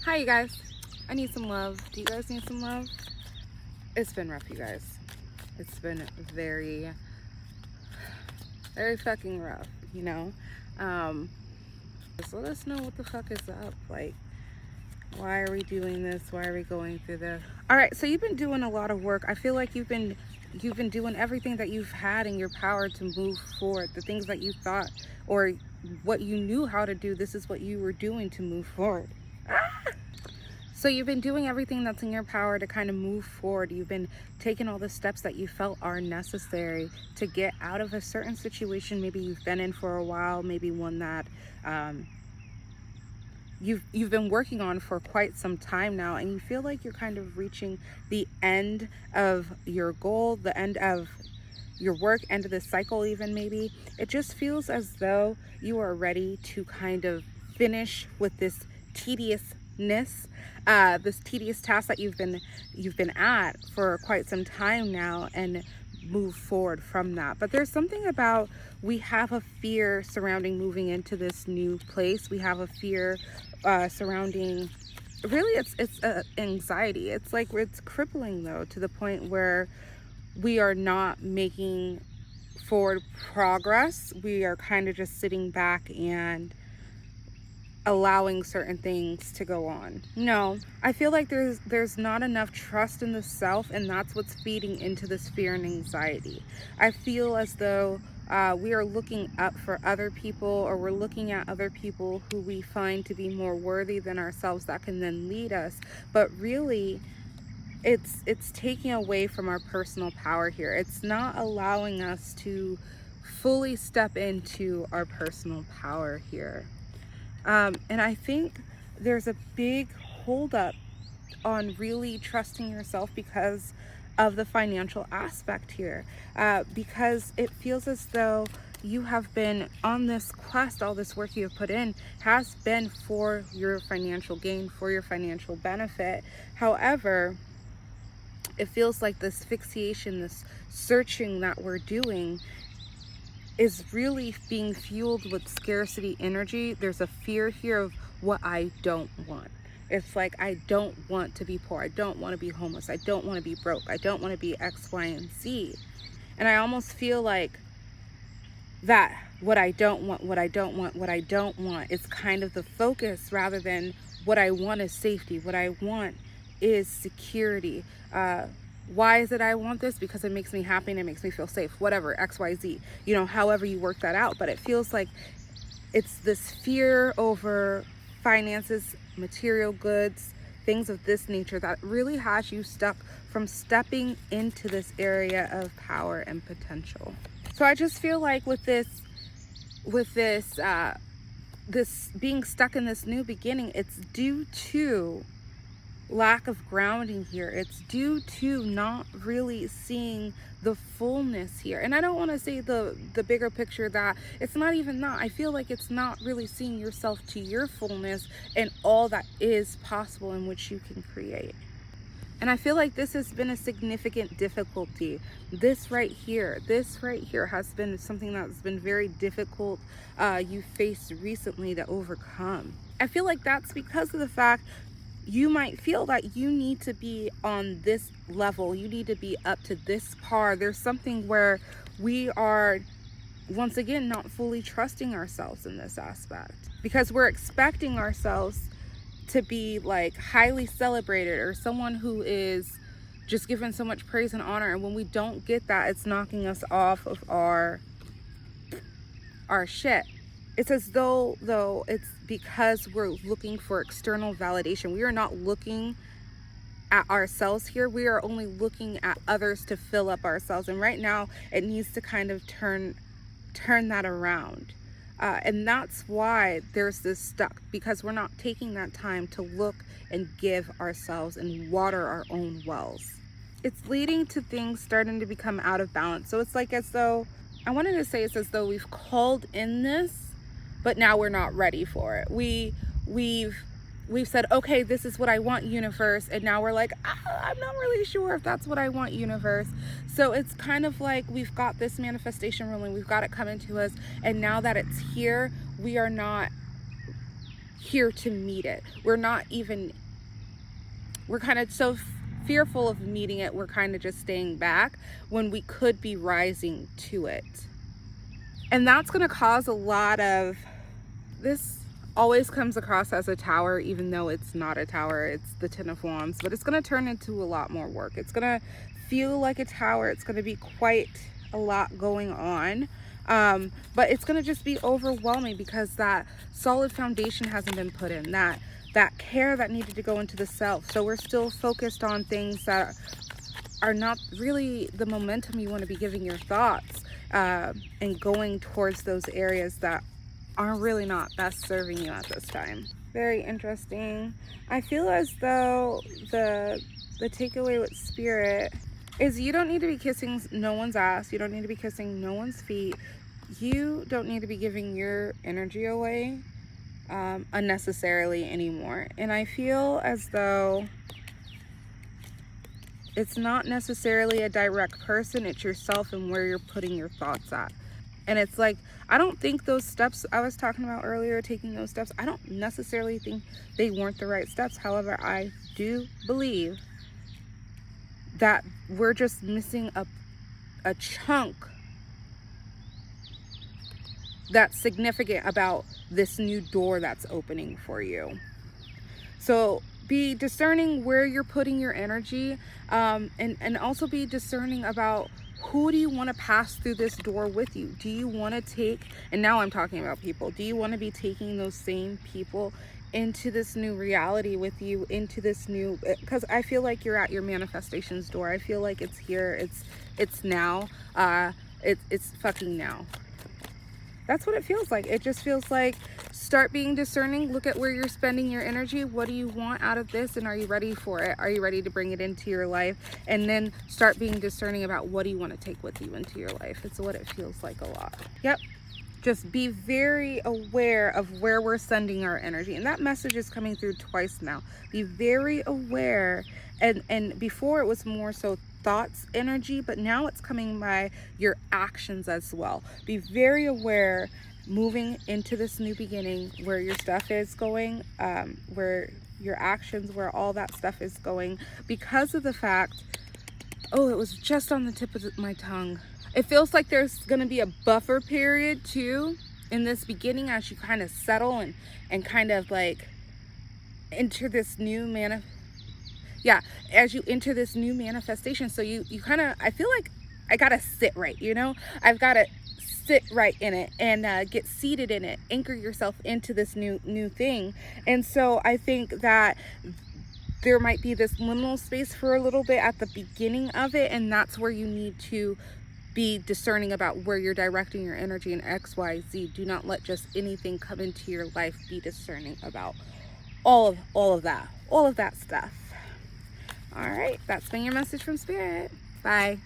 Hi, you guys. I need some love. Do you guys need some love? It's been rough, you guys. It's been very, very fucking rough, you know? Just let us know what the fuck is up. Like, why are we doing this? Why are we going through this? All right, so you've been doing a lot of work. I feel like you've been doing everything that you've had in your power to move forward. The things that you thought or what you knew how to do, this is what you were doing to move forward. So you've been doing everything that's in your power to kind of move forward. You've been taking all the steps that you felt are necessary to get out of a certain situation. Maybe you've been in for a while, maybe one that you've been working on for quite some time now, and you feel like you're kind of reaching the end of your goal, the end of your work, end of the cycle even maybe. It just feels as though you are ready to kind of finish with this tediousness, this tedious task that you've been at for quite some time now, and move forward from that. But there's something about, we have a fear surrounding moving into this new place. We have a fear surrounding, really it's anxiety. It's like it's crippling though, to the point where we are not making forward progress. We are kind of just sitting back and allowing certain things to go on. No, I feel like there's not enough trust in the self, and that's what's feeding into this fear and anxiety. I feel as though we are looking up for other people, or we're looking at other people who we find to be more worthy than ourselves, that can then lead us. But really, it's taking away from our personal power here. It's not allowing us to fully step into our personal power here. And I think there's a big holdup on really trusting yourself because of the financial aspect here. Because it feels as though you have been on this quest, all this work you have put in has been for your financial gain, for your financial benefit. However, it feels like this fixation, this searching that we're doing is really being fueled with scarcity energy. There's a fear here of what I don't want. It's like, I don't want to be poor. I don't want to be homeless. I don't want to be broke. I don't want to be X, Y, and Z. And I almost feel like that what I don't want, what I don't want, what I don't want is kind of the focus, rather than what I want is safety. What I want is security. Why is it I want this? Because it makes me happy and it makes me feel safe, whatever, XYZ, you know, however you work that out. But it feels like it's this fear over finances, material goods, things of this nature that really has you stuck from stepping into this area of power and potential. So I just feel like with this being stuck in this new beginning, it's due to lack of grounding here. It's due to not really seeing the fullness here. And I don't want to say the bigger picture, that it's not even that. I feel like it's not really seeing yourself to your fullness and all that is possible in which you can create. And I feel like this has been a significant difficulty. This right here has been something that's been very difficult you faced recently to overcome. I feel like that's because of the fact you might feel that you need to be on this level, you need to be up to this par. There's something where we are, once again, not fully trusting ourselves in this aspect, because we're expecting ourselves to be like highly celebrated, or someone who is just given so much praise and honor. And when we don't get that, it's knocking us off of our shit. It's as though it's because we're looking for external validation. We are not looking at ourselves here. We are only looking at others to fill up ourselves. And right now it needs to kind of turn that around. And that's why there's this stuck, because we're not taking that time to look and give ourselves and water our own wells. It's leading to things starting to become out of balance. So it's like, as though, I wanted to say, it's as though we've called in this, but now we're not ready for it. We've said, okay, this is what I want, universe, and now we're like, I'm not really sure if that's what I want, universe. So it's kind of like we've got this manifestation ruling, we've got it coming to us, and now that it's here, we are not here to meet it. We're kind of so fearful of meeting it, we're kind of just staying back when we could be rising to it. And that's going to cause a lot of this. Always comes across as a tower, even though it's not a tower, it's the Ten of Wands, but it's going to turn into a lot more work. It's going to feel like a tower. It's going to be quite a lot going on, but it's going to just be overwhelming because that solid foundation hasn't been put in, that care that needed to go into the self. So we're still focused on things that are not really the momentum you want to be giving your thoughts, and going towards those areas that are really not best serving you at this time. Very interesting. I feel as though the takeaway with Spirit is you don't need to be kissing no one's ass. You don't need to be kissing no one's feet. You don't need to be giving your energy away unnecessarily anymore. And I feel as though it's not necessarily a direct person, it's yourself and where you're putting your thoughts at. And it's like, I don't think those steps I was talking about earlier, taking those steps, I don't necessarily think they weren't the right steps. However, I do believe that we're just missing a chunk that's significant about this new door that's opening for you. So be discerning where you're putting your energy, and also be discerning about who do you want to pass through this door with you. Do you want to take, and now I'm talking about people, do you want to be taking those same people into this new reality with you, into this new, because I feel like you're at your manifestations door. I feel like it's here, it's now, it's fucking now. That's what it feels like. It just feels like, start being discerning. Look at where you're spending your energy. What do you want out of this? And are you ready for it? Are you ready to bring it into your life? And then start being discerning about what do you want to take with you into your life. It's what it feels like a lot. Yep. Just be very aware of where we're sending our energy. And that message is coming through twice now. Be very aware. And before it was more so thoughts energy, but now it's coming by your actions as well. Be very aware moving into this new beginning where your stuff is going, where your actions, where all that stuff is going, because of the fact, oh, it was just on the tip of my tongue. It feels like there's going to be a buffer period too in this beginning as you kind of settle and kind of like enter this new as you enter this new manifestation. So you kind of, I feel like I gotta sit right, I've got to sit right in it and get seated in it, anchor yourself into this new thing. And so I think that there might be this liminal space for a little bit at the beginning of it, and that's where you need to be discerning about where you're directing your energy in XYZ. Do not let just anything come into your life. Be discerning about all of that stuff. All right, that's been your message from Spirit. Bye.